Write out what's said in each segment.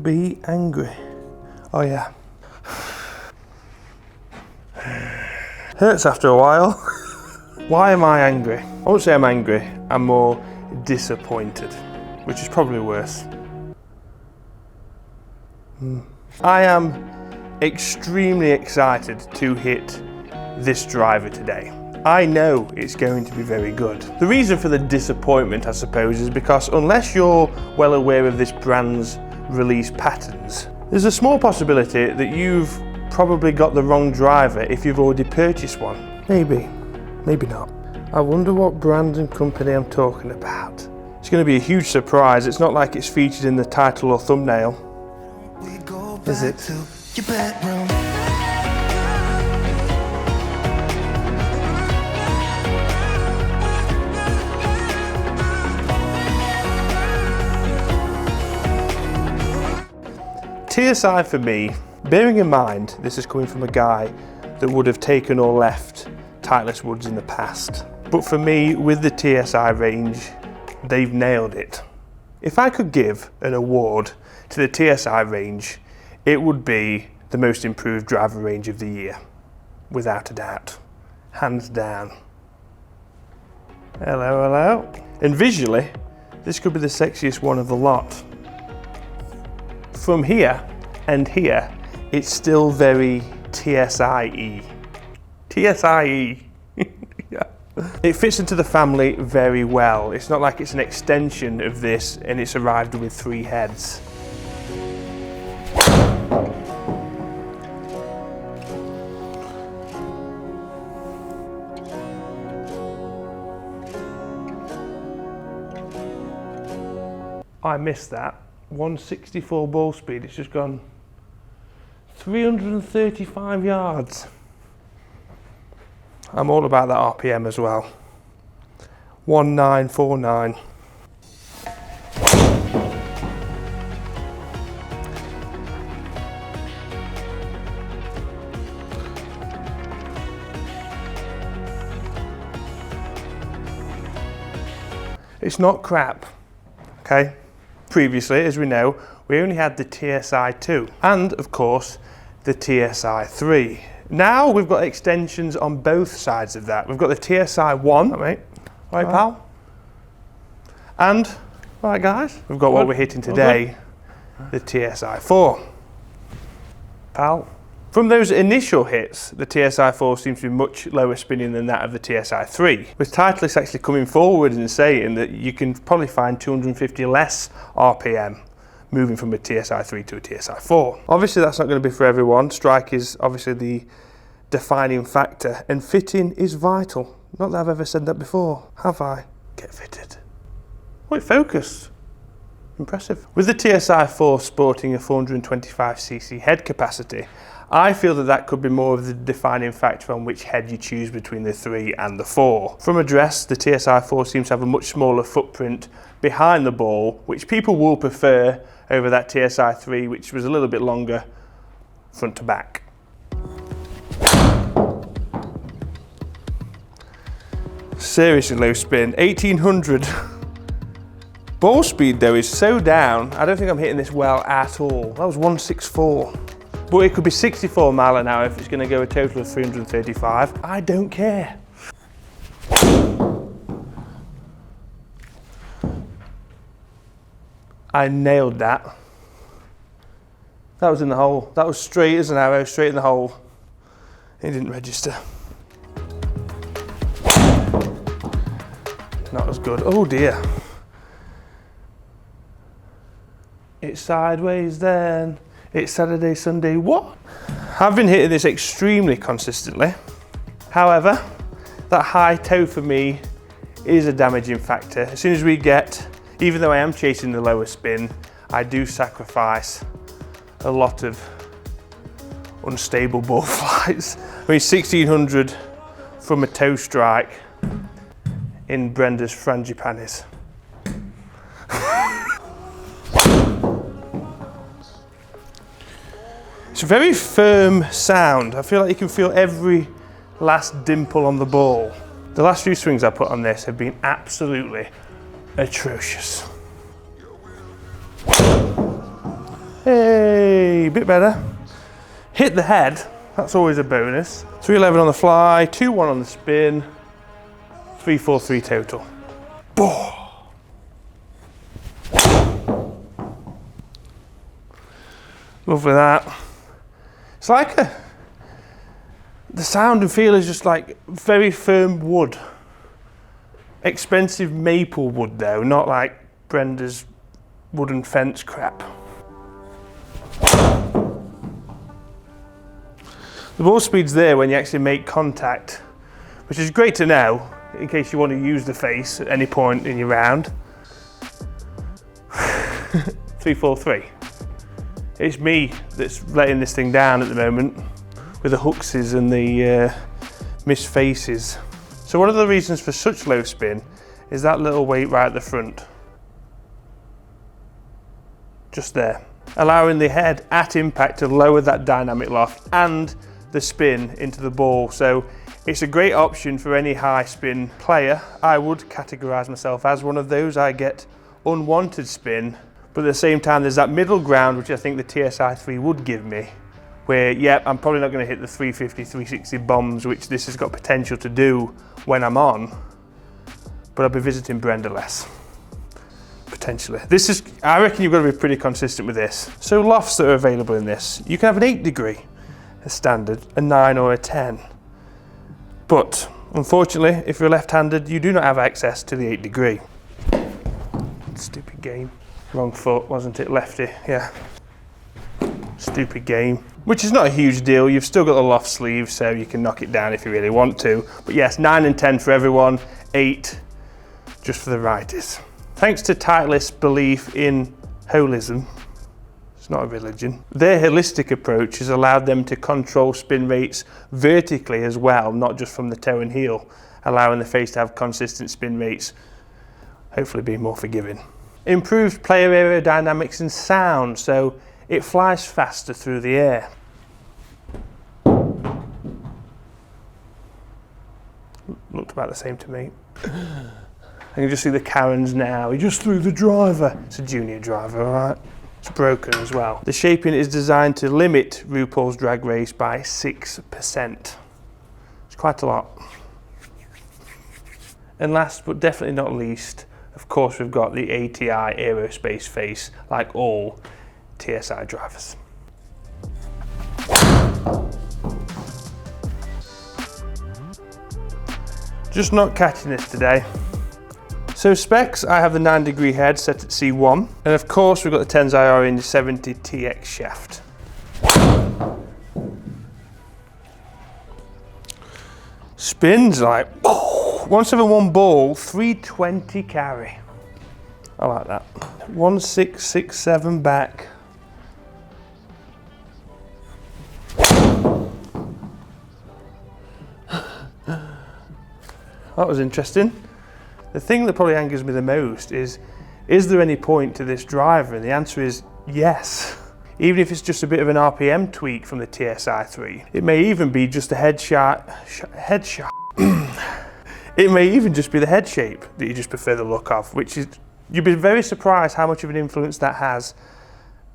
Be angry. Oh yeah. Hurts after a while. Why am I angry? I won't say I'm angry, I'm more disappointed, which is probably worse. I am extremely excited to hit this driver today. I know it's going to be very good. The reason for the disappointment, I suppose, is because unless you're well aware of this brand's release patterns, there's a small possibility that you've probably got the wrong driver if you've already purchased one. Maybe, maybe not. I wonder what brand and company I'm talking about. It's going to be a huge surprise. It's not like it's featured in the title or thumbnail, is it? TSi for me, bearing in mind this is coming from a guy that would have taken or left Titleist woods in the past. But for me, with the TSi range, they've nailed it. If I could give an award to the TSi range, it would be the most improved driver range of the year, without a doubt, hands down. Hello, hello. And visually, this could be the sexiest one of the lot. From here and here, it's still very TSi-y. TSi-y. Yeah. It fits into the family very well. It's not like it's an extension of this and it's arrived with 3 heads. I missed that. 164 ball speed, it's just gone 335 yards. I'm all about that RPM as well. 1949. It's not crap, okay? Previously, as we know, we only had the TSi2 and, of course, the TSi3. Now we've got extensions on both sides of that. We've got the TSi1, right, pal? And, right guys, we've got what we're hitting today, the TSi4. Pal. From those initial hits, the TSi4 seems to be much lower spinning than that of the TSi3, with Titleist actually coming forward and saying that you can probably find 250 less RPM moving from a TSi3 to a TSi4. Obviously that's not going to be for everyone. Strike is obviously the defining factor, and fitting is vital. Not that I've ever said that before, have I? Get fitted. Oh, it focused. Impressive. With the TSi4 sporting a 425cc head capacity, I feel that that could be more of the defining factor on which head you choose between the 3 and the 4. From address, the TSi4 seems to have a much smaller footprint behind the ball, which people will prefer over that TSi3, which was a little bit longer front to back. Seriously low spin, 1800. Ball speed though is so down, I don't think I'm hitting this well at all. That was 164. But it could be 64 mile an hour if it's going to go a total of 335. I don't care. I nailed that. That was in the hole. That was straight as an arrow, straight in the hole. It didn't register. Not as good. Oh dear. It's sideways then. It's Saturday, Sunday, what? I've been hitting this extremely consistently. However, that high toe for me is a damaging factor. As soon as we get, even though I am chasing the lower spin, I do sacrifice a lot of unstable ball flights. I mean, 1600 from a toe strike in Brenda's frangipanis. It's a very firm sound. I feel like you can feel every last dimple on the ball. The last few swings I put on this have been absolutely atrocious. Hey. a bit better. Hit the head, that's always a bonus. 311 on the fly, 2-1 on the spin, 343 total. Boom. Lovely that. It's like the sound and feel is just like very firm wood. Expensive maple wood though, not like Brenda's wooden fence crap. The ball speed's there when you actually make contact, which is great to know in case you want to use the face at any point in your round. 343. It's me that's letting this thing down at the moment with the hookses and the missed faces. So one of the reasons for such low spin is that little weight right at the front. Just there. Allowing the head at impact to lower that dynamic loft and the spin into the ball. So it's a great option for any high spin player. I would categorize myself as one of those. I get unwanted spin, but at the same time there's that middle ground which I think the TSi4 would give me, where yeah, I'm probably not going to hit the 350, 360 bombs which this has got potential to do when I'm on, but I'll be visiting Brenda less. Potentially. This is, I reckon you've got to be pretty consistent with this. So lofts that are available in this, you can have an 8 degree as standard, a 9 or a 10. But unfortunately, if you're left-handed, you do not have access to the 8 degree. Stupid game. Wrong foot, wasn't it? Lefty, yeah. Stupid game. Which is not a huge deal. You've still got the loft sleeve, so you can knock it down if you really want to. But yes, 9 and 10 for everyone, 8 just for the righties. Thanks to Titleist's belief in holism, it's not a religion, their holistic approach has allowed them to control spin rates vertically as well, not just from the toe and heel, allowing the face to have consistent spin rates, hopefully being more forgiving. Improved player aerodynamics and sound, so it flies faster through the air. Looked about the same to me. I can just see the Karens now. He just threw the driver. It's a junior driver, all right? It's broken as well. The shaping is designed to limit RuPaul's Drag Race by 6%. It's quite a lot. And last but definitely not least, of course, we've got the ATI aerospace face, like all TSi drivers. Just not catching this today. So specs, I have the 9 degree head set at C1, and of course we've got the Tensai Orange 70 TX shaft. Spins like 171 ball, 320 carry. I like that. 1667 back. That was interesting. The thing that probably angers me the most is there any point to this driver? And the answer is yes. Even if it's just a bit of an RPM tweak from the TSi4. It may even be just a it may even just be the head shape that you just prefer the look of, which is, you'd be very surprised how much of an influence that has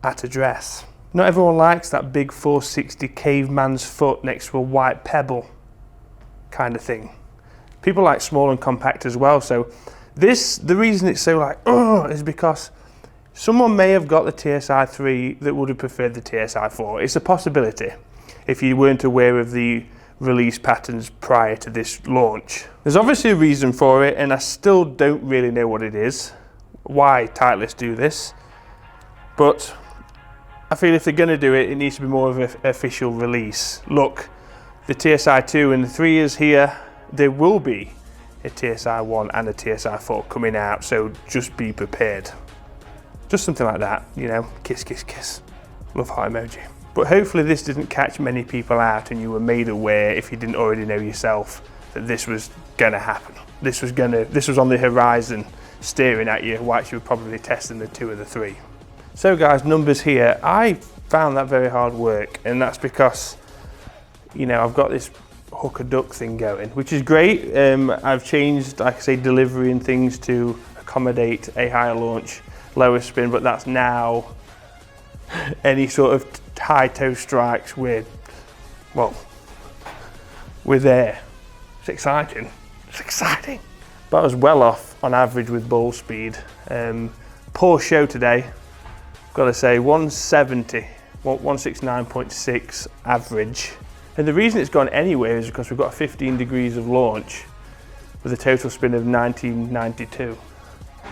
at address. Not everyone likes that big 460 caveman's foot next to a white pebble kind of thing. People like small and compact as well, so the reason it's so like, is because someone may have got the TSi4 that would have preferred the TSi4. It's a possibility if you weren't aware of the release patterns prior to this launch. There's obviously a reason for it, and I still don't really know what it is, why Titleist do this, but I feel if they're going to do it, it needs to be more of an official release. Look, the TSi2 and the 3 is here. There will be a TSi1 and a TSi4 coming out, so just be prepared. Just something like that, you know, kiss, kiss, kiss. Love heart emoji. But hopefully this didn't catch many people out and you were made aware, if you didn't already know yourself, that this was gonna happen. This was on the horizon, staring at you whilst you were probably testing the 2 or the 3. So guys, numbers here. I found that very hard work, and that's because, you know, I've got this hook a duck thing going, which is great. I've changed, like I say, delivery and things to accommodate a higher launch, lower spin, but that's now any sort of high toe strikes, we're there. It's exciting. It's exciting. But I was well off on average with ball speed. Poor show today. Got to say 170, 169.6 average. And the reason it's gone anywhere is because we've got 15 degrees of launch with a total spin of 1992.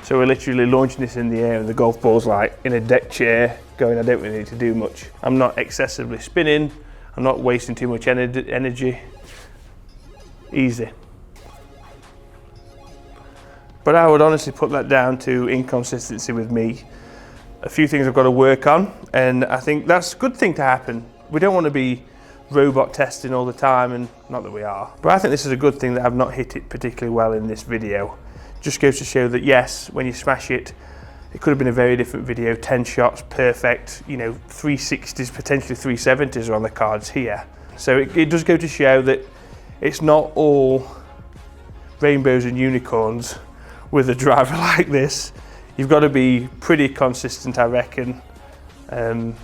So we're literally launching this in the air and the golf ball's like in a deck chair going, I don't really need to do much. I'm not excessively spinning. I'm not wasting too much energy. Easy. But I would honestly put that down to inconsistency with me. A few things I've got to work on, and I think that's a good thing to happen. We don't want to be robot testing all the time, and not that we are. But I think this is a good thing that I've not hit it particularly well in this video. Just goes to show that yes, when you smash it, it could have been a very different video. 10 shots, perfect, you know, 360s, potentially 370s are on the cards here. So it does go to show that it's not all rainbows and unicorns with a driver like this. You've got to be pretty consistent, I reckon. And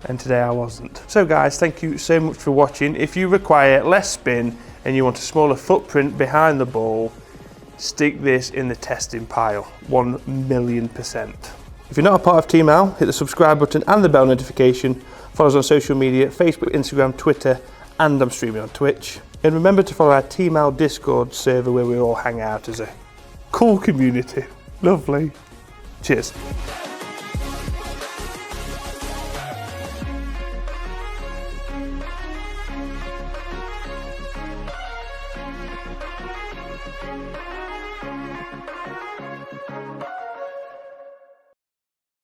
today I wasn't. So guys, thank you so much for watching. If you require less spin and you want a smaller footprint behind the ball, stick this in the testing pile, 1,000,000%. If you're not a part of TEAMAL, hit the subscribe button and the bell notification. Follow us on social media, Facebook, Instagram, Twitter, and I'm streaming on Twitch. And remember to follow our TEAMAL Discord server where we all hang out as a cool community. Lovely. Cheers.